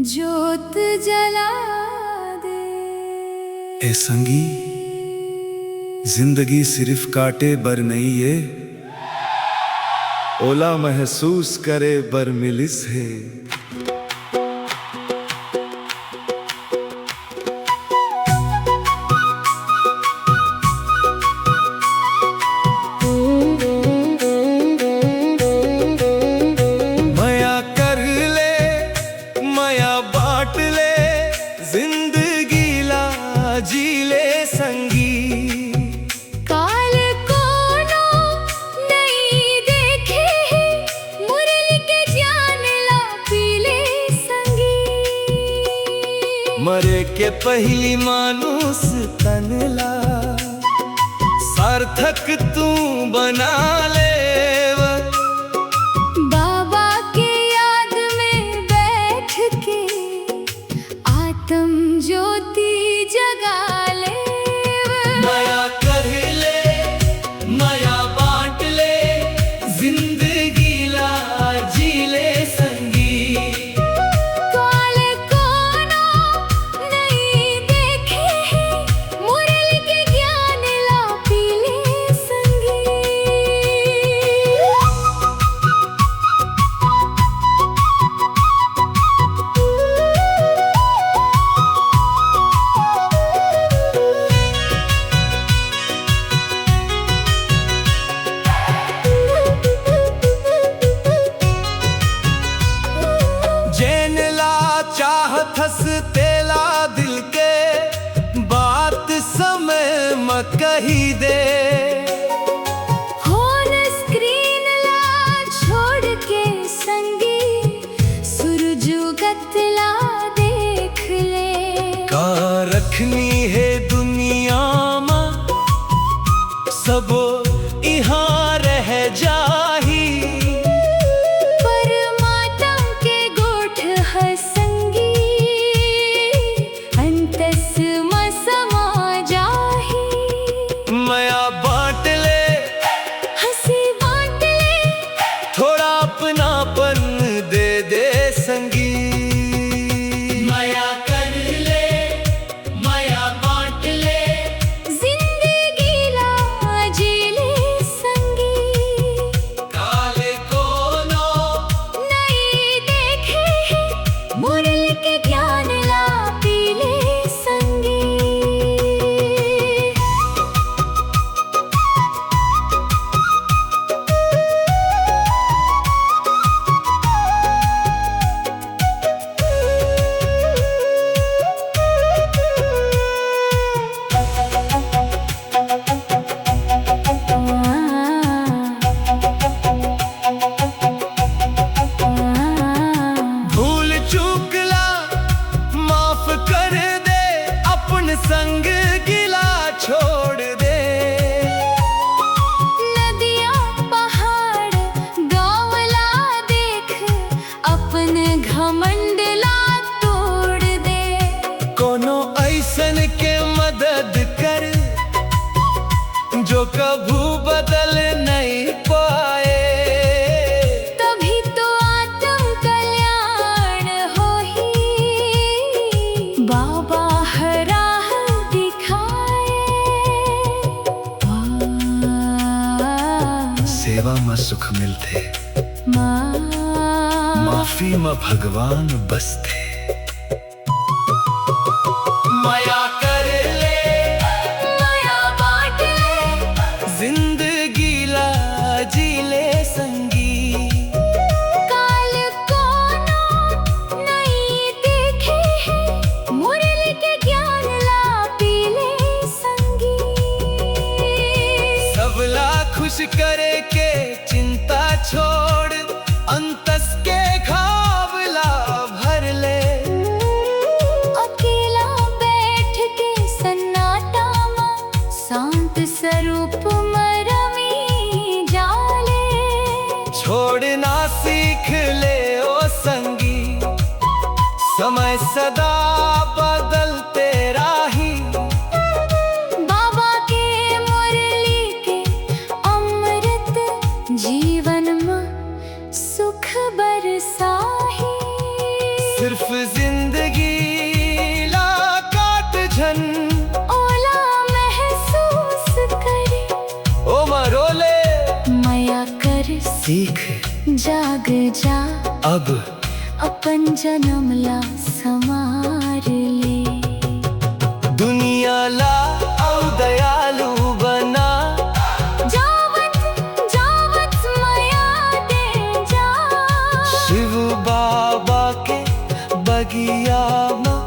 जोत जला दे। ए संगी, जिंदगी सिर्फ काटे बर नहीं है, ओला महसूस करे बर मिलिस है। मया कर ले, मया बाट ले, जिंदगी ला जी ले संगी। काल कोनो नहीं देखे है, मुरली के जान ला पीले संगी। मरे के पहली मानुस तनला, सार्थक तू बना ले। बाबा के याद में बैठ के आत्म ज्योति जगा ले। मया कर ले, मया बांट ले, जिंदगी ला जी ले संगी। काल कोनो नहीं देखे है, मुरली के ज्ञान ला पीले संगी। जैन ला चाहत हस तेला दिल के, बात समय म कही दे। फोन स्क्रीन ला छोड़ के संगी, सूरज ला देख ले। का रखनी है दुनिया में, सबो इहाँ रह जाही। परमात्म के गोठ है संगी, अंतस में समा जाही। मया बांट ले, हंसी बांट ले, थोड़ा अपनापन दे दे संगी। मया कर ले, मया बांट ले, जिंदगी ला जी ले संगी। काले कोनो नहीं देखे है, मुरली के ज्ञान ला पीले संगी। भूल चूक ला माफ कर दे, अपन संग गिला छोड़ दे। नदियाँ पहाड़ गाँव ला देख, अपन घमंड ला तोड़ दे। कोनो ऐसन के मदद कर, जो कभू बदल नहीं पाए। तभी तो आत्म कल्याण होही, बाबा राह दिखाए। सेवा में सुख मिलते, माँ माफी में भगवान बसते। मया कर ले, माया बांट ले, जिंदगी ला जी ले संगी। काल कोनो नहीं देखे है, मुरली के ज्ञान ला पीले संगी। सबला खुश करे के चिंता छोड़, अंतस के खावला भर ले। अकेला बैठ के सन्नाटा में, शांत स्वरूप में रमी जाले। छोड़ना सीख ले ओ संगी, समय सदा बदलते राही। बाबा के मुरली के अमृत जीवन में सुख बरसाही। सिर्फ जिंदगी ला काट झन ओला महसूस करे ओ मरोले माया कर सीख जाग जा अब अपन जन्म ला समार ले दुनिया ला औ दयालु बना जावत जावत माया दे जा शिव बाबा के बगिया में